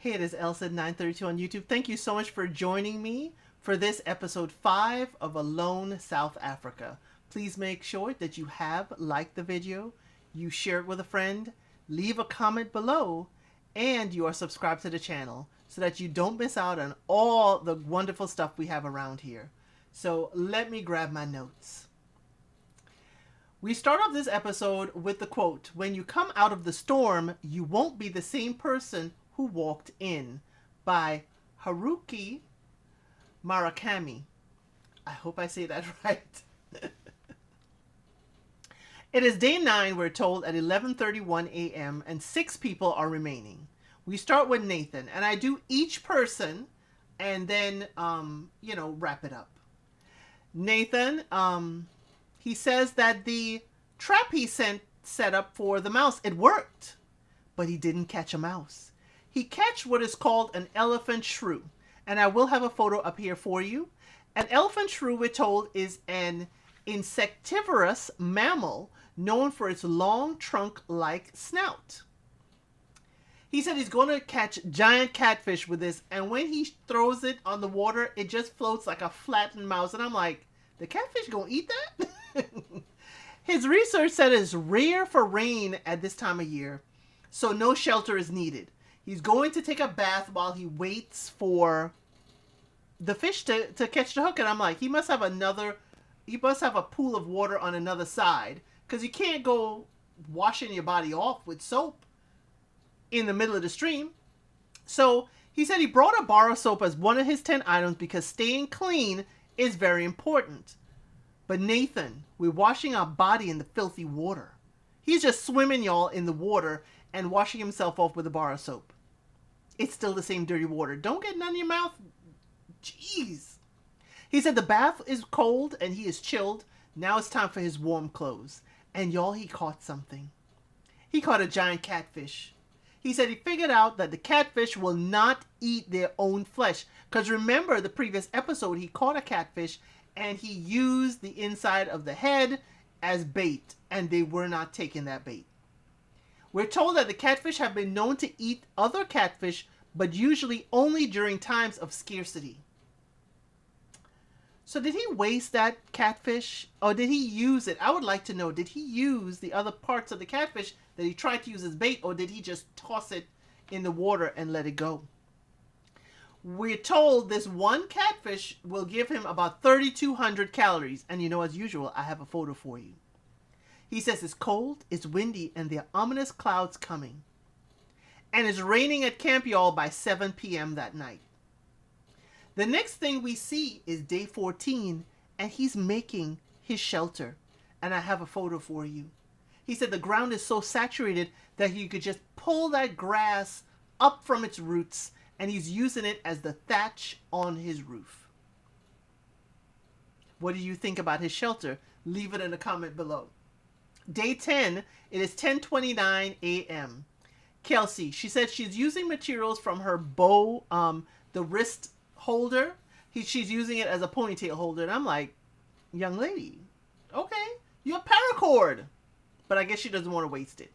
Hey, it is Elsa932 on YouTube. Thank you so much for joining me for this episode 5 of Alone South Africa. Please make sure that you have liked the video, you share it with a friend, leave a comment below, and you are subscribed to the channel so that you don't miss out on all the wonderful stuff we have around here. So let me grab my notes. We start off this episode with the quote, "When you come out of the storm, you won't be the same person who walked in," by Haruki Murakami. I hope I say that right. It is day 9, we're told, at 11:31 a.m. and 6 people are remaining. We start with Nathan, and I do each person and then, wrap it up. Nathan, he says that the trap he set up for the mouse, it worked, but he didn't catch a mouse. He catch what is called an elephant shrew, and I will have a photo up here for you. An elephant shrew, we're told, is an insectivorous mammal known for its long trunk-like snout. He said he's going to catch giant catfish with this, and when he throws it on the water, it just floats like a flattened mouse, and I'm like, the catfish gonna eat that? His research said it's rare for rain at this time of year, so no shelter is needed. He's going to take a bath while he waits for the fish to catch the hook, and I'm like, he must have a pool of water on another side, because you can't go washing your body off with soap in the middle of the stream. So he said he brought a bar of soap as one of his 10 items because staying clean is very important. But Nathan, we're washing our body in the filthy water. He's just swimming, y'all, in the water and washing himself off with a bar of soap. It's still the same dirty water. Don't get none in your mouth. Jeez. He said the bath is cold and he is chilled. Now it's time for his warm clothes. And y'all, he caught something. He caught a giant catfish. He said he figured out that the catfish will not eat their own flesh. Because remember the previous episode, he caught a catfish and he used the inside of the head as bait. And they were not taking that bait. We're told that the catfish have been known to eat other catfish, but usually only during times of scarcity. So did he waste that catfish, or did he use it? I would like to know, did he use the other parts of the catfish that he tried to use as bait, or did he just toss it in the water and let it go? We're told this one catfish will give him about 3,200 calories. And as usual, I have a photo for you. He says it's cold, it's windy, and there are ominous clouds coming. And it's raining at camp, y'all, by 7 p.m. that night. The next thing we see is day 14, and he's making his shelter. And I have a photo for you. He said the ground is so saturated that you could just pull that grass up from its roots, and he's using it as the thatch on his roof. What do you think about his shelter? Leave it in a comment below. Day 10, it is 10:29 a.m. Kelsey, she said she's using materials from her bow, the wrist holder. She's using it as a ponytail holder. And I'm like, young lady, okay, you're paracord. But I guess she doesn't want to waste it.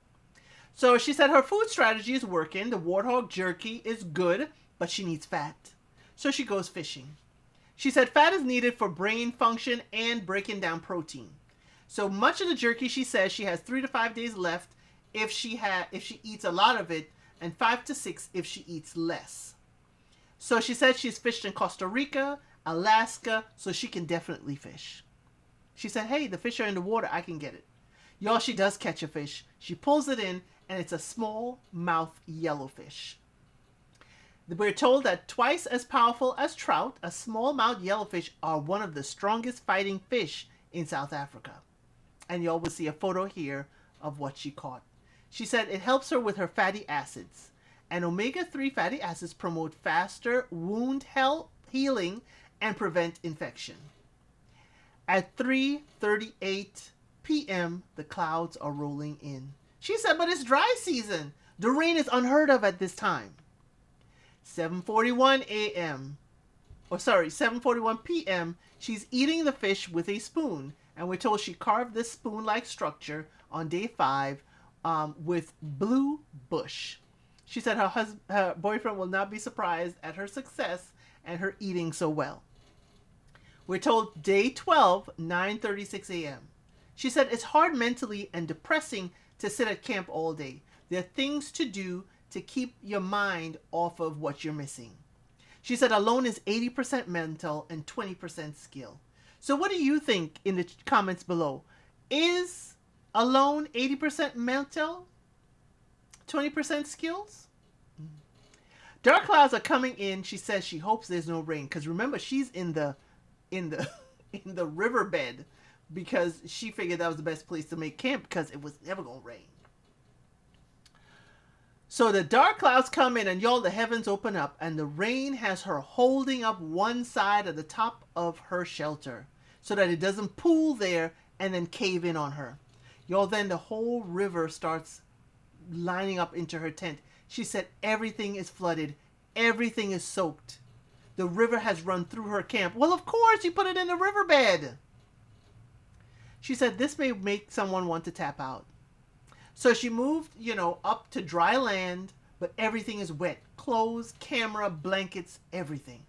So she said her food strategy is working. The warthog jerky is good, but she needs fat. So she goes fishing. She said fat is needed for brain function and breaking down protein. So much of the jerky, she says, she has 3 to 5 days left if she eats a lot of it, and 5 to 6 if she eats less. So she said she's fished in Costa Rica, Alaska, so she can definitely fish. She said, hey, the fish are in the water, I can get it. Y'all, she does catch a fish. She pulls it in, and it's a small-mouth yellowfish. We're told that twice as powerful as trout, a small-mouth yellowfish are one of the strongest fighting fish in South Africa. And y'all will see a photo here of what she caught. She said it helps her with her fatty acids. And omega-3 fatty acids promote faster wound healing and prevent infection. At 3:38 p.m., the clouds are rolling in. She said, but it's dry season. The rain is unheard of at this time. 7:41 a.m. 7:41 p.m., she's eating the fish with a spoon. And we're told she carved this spoon-like structure on day 5 with blue bush. She said her boyfriend will not be surprised at her success and her eating so well. We're told day 12, 9:36 a.m. She said it's hard mentally and depressing to sit at camp all day. There are things to do to keep your mind off of what you're missing. She said alone is 80% mental and 20% skill. So what do you think in the comments below? Is alone 80% mental, 20% skills? Dark clouds are coming in. She says she hopes there's no rain because remember she's in the in the in the riverbed because she figured that was the best place to make camp because it was never gonna rain. So the dark clouds come in and y'all, the heavens open up and the rain has her holding up one side of the top of her shelter so that it doesn't pool there and then cave in on her. Y'all, then the whole river starts lining up into her tent. She said everything is flooded. Everything is soaked. The river has run through her camp. Well, of course, you put it in the riverbed. She said this may make someone want to tap out. So she moved, up to dry land, but everything is wet. Clothes, camera, blankets, everything.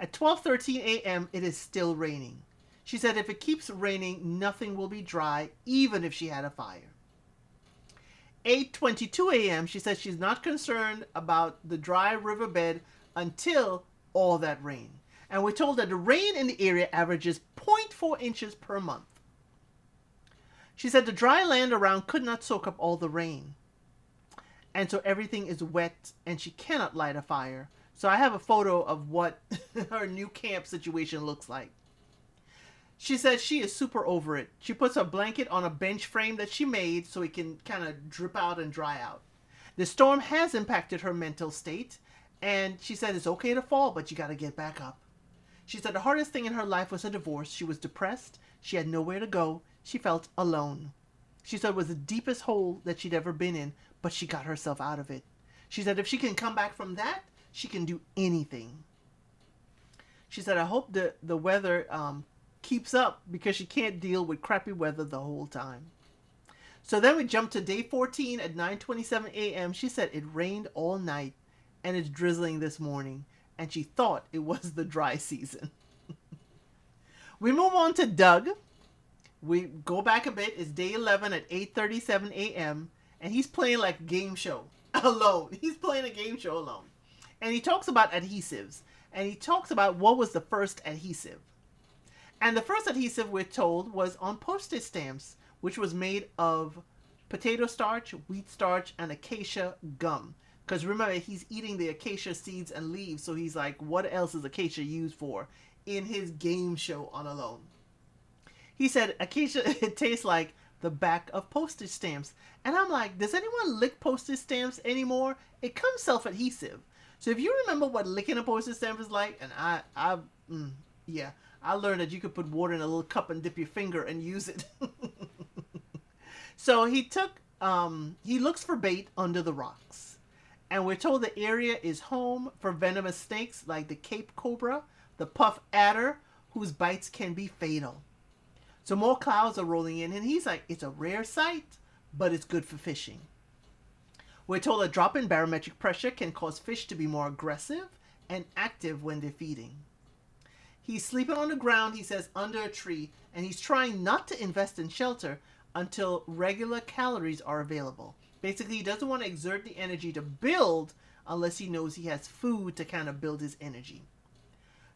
At 12:13 a.m., it is still raining. She said if it keeps raining, nothing will be dry, even if she had a fire. 8:22 a.m., she says she's not concerned about the dry riverbed until all that rain. And we're told that the rain in the area averages 0.4 inches per month. She said the dry land around could not soak up all the rain. And so everything is wet and she cannot light a fire. So I have a photo of what her new camp situation looks like. She says she is super over it. She puts a blanket on a bench frame that she made so it can kind of drip out and dry out. The storm has impacted her mental state, and she said it's okay to fall, but you got to get back up. She said the hardest thing in her life was a divorce. She was depressed. She had nowhere to go. She felt alone. She said it was the deepest hole that she'd ever been in, but she got herself out of it. She said if she can come back from that, she can do anything. She said, I hope the weather keeps up because she can't deal with crappy weather the whole time. So then we jump to day 14 at 9:27 a.m. She said it rained all night and it's drizzling this morning, and she thought it was the dry season. We move on to Doug. We go back a bit. It's day 11 at 8:37 a.m. and he's playing like a game show alone. He's playing a game show alone. And he talks about adhesives. And he talks about what was the first adhesive. And the first adhesive, we're told, was on postage stamps, which was made of potato starch, wheat starch, and acacia gum. Because remember, he's eating the acacia seeds and leaves, so he's like, what else is acacia used for in his game show on Alone? He said, acacia, it tastes like the back of postage stamps. And I'm like, does anyone lick postage stamps anymore? It comes self-adhesive. So if you remember what licking a postage stamp is like, and I learned that you could put water in a little cup and dip your finger and use it. So he looks for bait under the rocks. And we're told the area is home for venomous snakes like the Cape Cobra, the puff adder, whose bites can be fatal. So more clouds are rolling in, and he's like, it's a rare sight, but it's good for fishing. We're told a drop in barometric pressure can cause fish to be more aggressive and active when they're feeding. He's sleeping on the ground, he says, under a tree, and he's trying not to invest in shelter until regular calories are available. Basically, he doesn't want to exert the energy to build unless he knows he has food to kind of build his energy.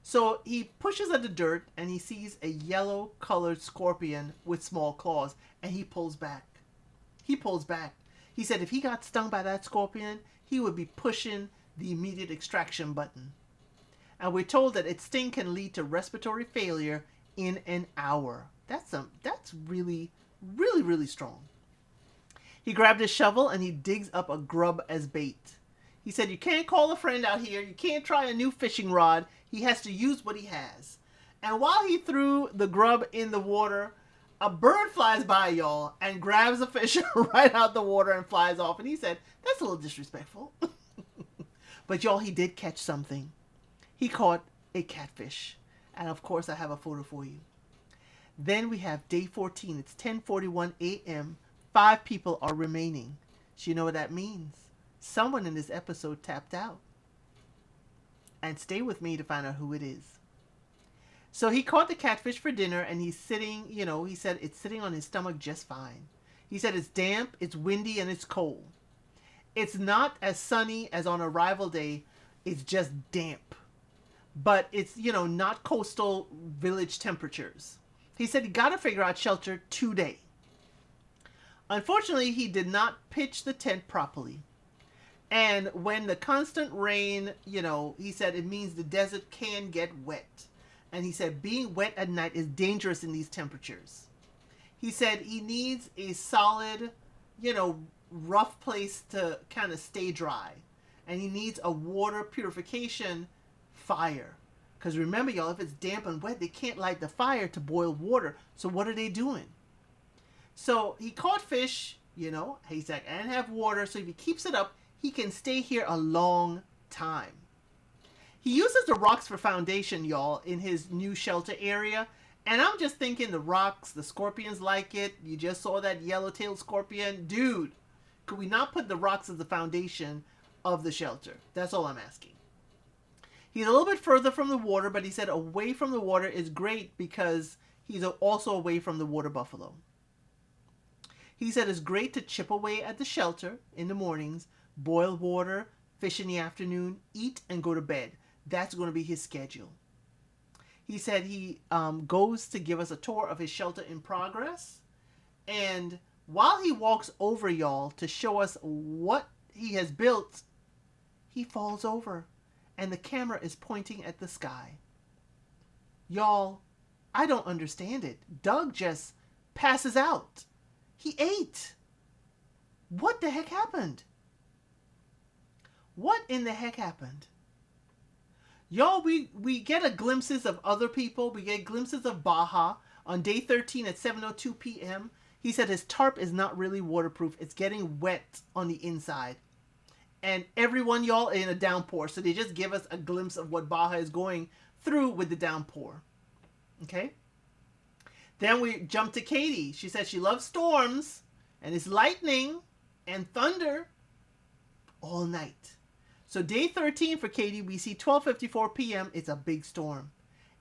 So he pushes at the dirt and he sees a yellow colored scorpion with small claws, and he pulls back. He pulls back. He said if he got stung by that scorpion, he would be pushing the immediate extraction button. And we're told that its sting can lead to respiratory failure in an hour. That's really, really, really strong. He grabbed his shovel and he digs up a grub as bait. He said, you can't call a friend out here. You can't try a new fishing rod. He has to use what he has. And while he threw the grub in the water, a bird flies by, y'all, and grabs the fish right out the water and flies off. And he said, that's a little disrespectful. But y'all, he did catch something. He caught a catfish. And of course, I have a photo for you. Then we have day 14. It's 10:41 a.m. 5 people are remaining. So you know what that means? Someone in this episode tapped out. And stay with me to find out who it is. So he caught the catfish for dinner and he's sitting, he said it's sitting on his stomach just fine. He said it's damp, it's windy, and it's cold. It's not as sunny as on arrival day, it's just damp. But it's, not coastal village temperatures. He said he got to figure out shelter today. Unfortunately, he did not pitch the tent properly. And when the constant rain, he said it means the desert can get wet. And he said being wet at night is dangerous in these temperatures. He said he needs a solid, rough place to kind of stay dry. And he needs a water purification fire. Because remember, y'all, if it's damp and wet, they can't light the fire to boil water. So what are they doing? So he caught fish, he said, and have water. So if he keeps it up, he can stay here a long time. He uses the rocks for foundation, y'all, in his new shelter area. And I'm just thinking the rocks, the scorpions like it. You just saw that yellow-tailed scorpion. Dude, could we not put the rocks as the foundation of the shelter? That's all I'm asking. He's a little bit further from the water, but he said away from the water is great because he's also away from the water buffalo. He said it's great to chip away at the shelter in the mornings, boil water, fish in the afternoon, eat, and go to bed. That's going to be his schedule. He said he goes to give us a tour of his shelter in progress. And while he walks over, y'all, to show us what he has built, he falls over. And the camera is pointing at the sky. Y'all, I don't understand it. Doug just passes out. He ate. What the heck happened? What in the heck happened? Y'all, we get a glimpses of other people. We get glimpses of Baja on day 13 at 7:02 p.m. He said his tarp is not really waterproof. It's getting wet on the inside. And everyone, y'all, in a downpour. So they just give us a glimpse of what Baja is going through with the downpour. Okay? Then we jump to Katie. She said she loves storms. And it's lightning and thunder all night. So day 13 for Katie, we see 12:54 p.m. It's a big storm.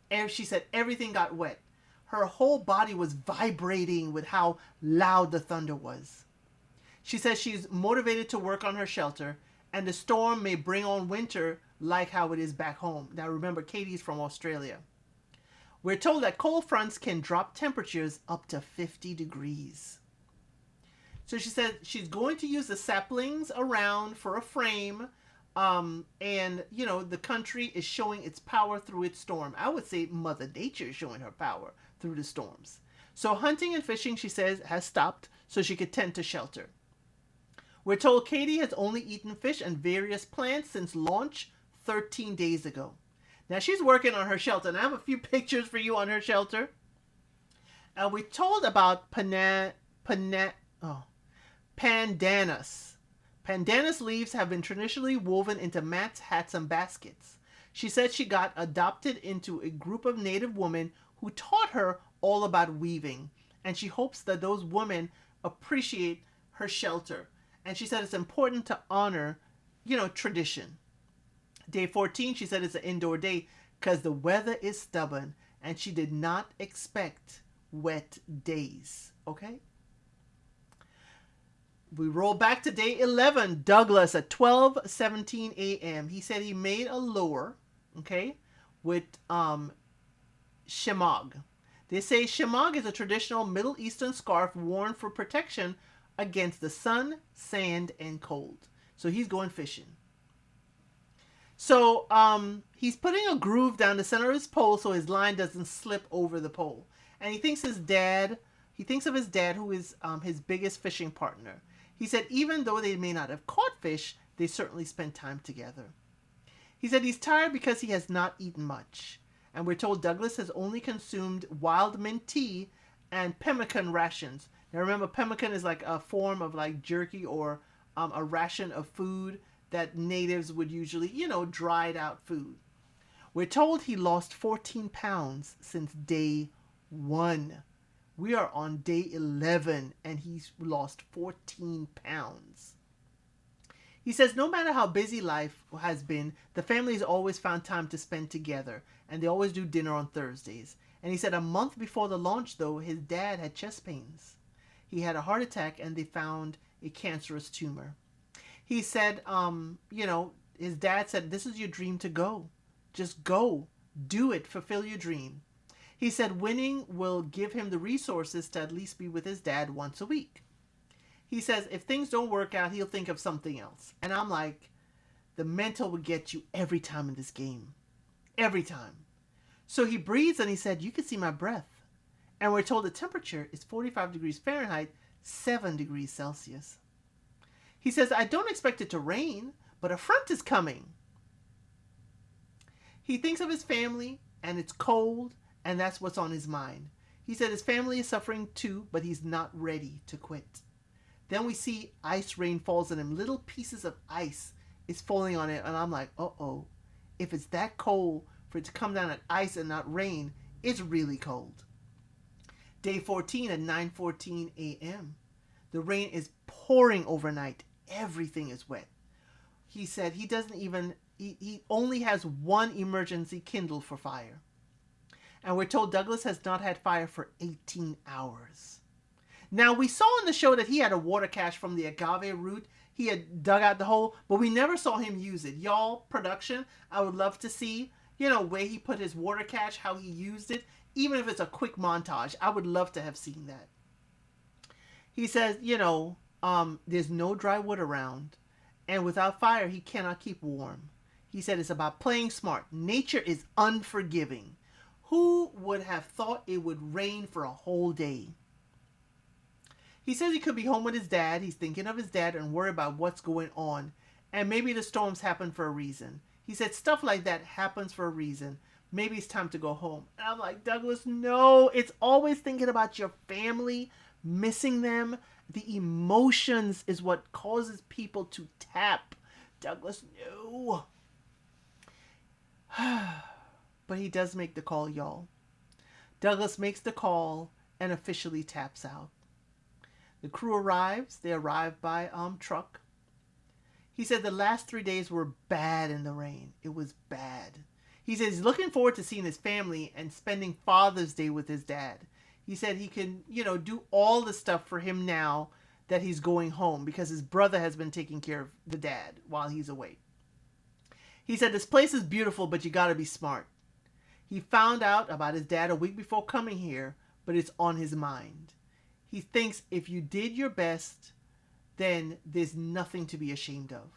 And she said everything got wet. Her whole body was vibrating with how loud the thunder was. She says she's motivated to work on her shelter, and the storm may bring on winter like how it is back home. Now remember, Katie's from Australia. We're told that cold fronts can drop temperatures up to 50 degrees. So she said she's going to use the saplings around for a frame. And, the country is showing its power through its storm. I would say Mother Nature is showing her power through the storms. So hunting and fishing, she says, has stopped so she could tend to shelter. We're told Katie has only eaten fish and various plants since launch 13 days ago. Now she's working on her shelter, and I have a few pictures for you on her shelter. And we're told about pandanus. Pandanus leaves have been traditionally woven into mats, hats, and baskets. She said she got adopted into a group of Native women who taught her all about weaving. And she hopes that those women appreciate her shelter. And she said it's important to honor, tradition. Day 14, she said it's an indoor day because the weather is stubborn. And she did not expect wet days. Okay? We roll back to day 11. Douglas at 12:17 a.m. He said he made a lure, okay, with shemag. They say shemag is a traditional Middle Eastern scarf worn for protection against the sun, sand, and cold. So he's going fishing. So he's putting a groove down the center of his pole so his line doesn't slip over the pole. And he thinks of his dad, who is his biggest fishing partner. He said even though they may not have caught fish, they certainly spent time together. He said he's tired because he has not eaten much. And we're told Douglas has only consumed wild mint tea and pemmican rations. Now remember, pemmican is like a form of like jerky or a ration of food that natives would usually, dried out food. We're told he lost 14 pounds since day 1. We are on day 11 and he's lost 14 pounds. He says no matter how busy life has been, the family has always found time to spend together, and they always do dinner on Thursdays. And he said a month before the launch, though, his dad had chest pains. He had a heart attack, and they found a cancerous tumor. He said, his dad said, "This is your dream to go. Just go. Do it. Fulfill your dream." He said winning will give him the resources to at least be with his dad once a week. He says if things don't work out, he'll think of something else. And I'm like, the mental will get you every time in this game. Every time. So he breathes and he said, "You can see my breath." And we're told the temperature is 45 degrees Fahrenheit, 7 degrees Celsius. He says, "I don't expect it to rain, but a front is coming." He thinks of his family and it's cold, and that's what's on his mind. He said his family is suffering too, but he's not ready to quit. Then we see ice rain falls on him. Little pieces of ice is falling on it. And I'm like, uh-oh. If it's that cold for it to come down at ice and not rain, it's really cold. Day 14 at 9:14 a.m. The rain is pouring overnight. Everything is wet. He said he doesn't even, he only has one emergency kindle for fire. And we're told Douglas has not had fire for 18 hours. Now, we saw in the show that he had a water cache from the agave root. He had dug out the hole, but we never saw him use it. Y'all, production, I would love to see, where he put his water cache, how he used it, even if it's a quick montage. I would love to have seen that. He says, there's no dry wood around, and without fire, he cannot keep warm. He said it's about playing smart. Nature is unforgiving. Who would have thought it would rain for a whole day? He says he could be home with his dad. He's thinking of his dad and worried about what's going on. And maybe the storms happen for a reason. He said stuff like that happens for a reason. Maybe it's time to go home. And I'm like, Douglas, no. It's always thinking about your family, missing them. The emotions is what causes people to tap. Douglas, no. But he does make the call, y'all. Douglas makes the call and officially taps out. The crew arrives. They arrive by truck. He said the last 3 days were bad in the rain. It was bad. He says he's looking forward to seeing his family and spending Father's Day with his dad. He said he can, do all the stuff for him now that he's going home because his brother has been taking care of the dad while he's away. He said this place is beautiful, but you got to be smart. He found out about his dad a week before coming here, but it's on his mind. He thinks if you did your best, then there's nothing to be ashamed of.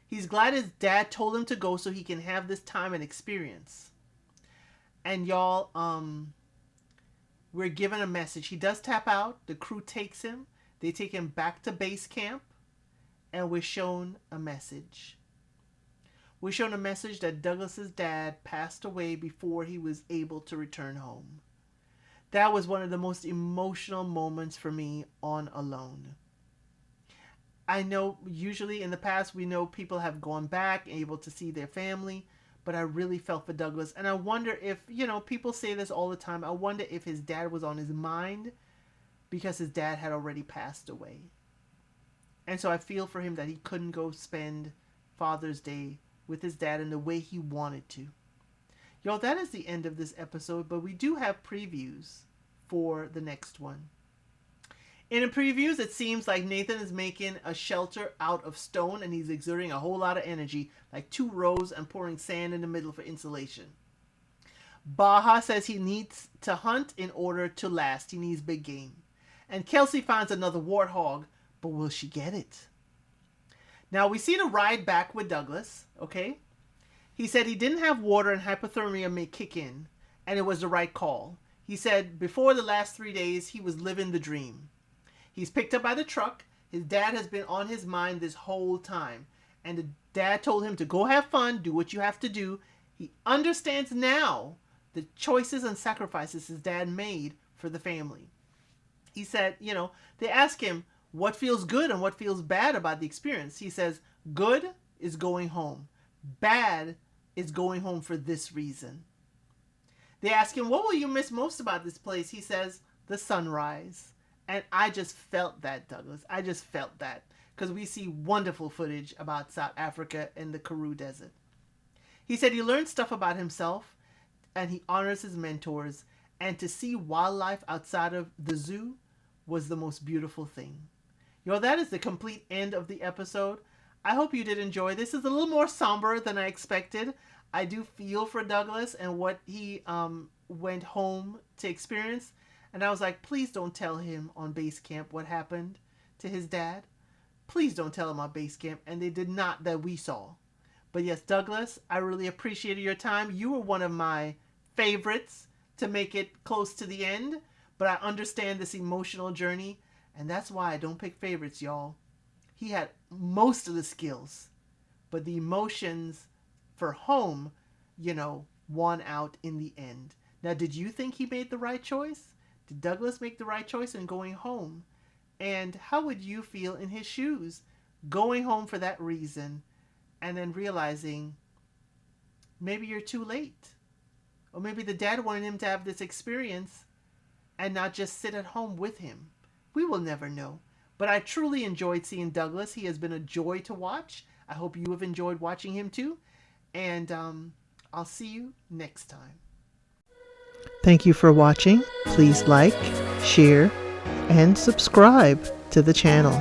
He's glad his dad told him to go so he can have this time and experience. And y'all, we're given a message. He does tap out. The crew takes him. They take him back to base camp. And we're shown a message. We're shown a message that Douglas's dad passed away before he was able to return home. That was one of the most emotional moments for me on Alone. I know usually in the past we know people have gone back and able to see their family, but I really felt for Douglas. And I wonder if, people say this all the time. I wonder if his dad was on his mind because his dad had already passed away. And so I feel for him that he couldn't go spend Father's Day with his dad in the way he wanted to. Y'all, that is the end of this episode, but we do have previews for the next one. In the previews, it seems like Nathan is making a shelter out of stone and he's exerting a whole lot of energy, like 2 rows and pouring sand in the middle for insulation. Baja says he needs to hunt in order to last. He needs big game. And Kelsey finds another warthog, but will she get it? Now we see the ride back with Douglas, okay? He said he didn't have water and hypothermia may kick in, and it was the right call. He said before the last 3 days, he was living the dream. He's picked up by the truck. His dad has been on his mind this whole time. And the dad told him to go have fun, do what you have to do. He understands now the choices and sacrifices his dad made for the family. He said, they ask him what feels good and what feels bad about the experience. He says, good is going home. Bad is going home for this reason. They ask him, what will you miss most about this place? He says, the sunrise. And I just felt that, Douglas. I just felt that. because we see wonderful footage about South Africa and the Karoo Desert. He said he learned stuff about himself and he honors his mentors, and to see wildlife outside of the zoo was the most beautiful thing. Yo, that is the complete end of the episode. I hope you did enjoy. This is a little more somber than I expected. I do feel for Douglas and what he went home to experience. And I was like, please don't tell him on base camp what happened to his dad. Please don't tell him on base camp. And they did not, that we saw. But yes, Douglas, I really appreciated your time. You were one of my favorites to make it close to the end. But I understand this emotional journey. And that's why I don't pick favorites, y'all. He had most of the skills. But the emotions for home, won out in the end. Now, did you think he made the right choice? Did Douglas make the right choice in going home? And how would you feel in his shoes, going home for that reason, and then realizing maybe you're too late? Or maybe the dad wanted him to have this experience and not just sit at home with him. We will never know. But I truly enjoyed seeing Douglas. He has been a joy to watch. I hope you have enjoyed watching him too. And I'll see you next time. Thank you for watching. Please like, share, and subscribe to the channel.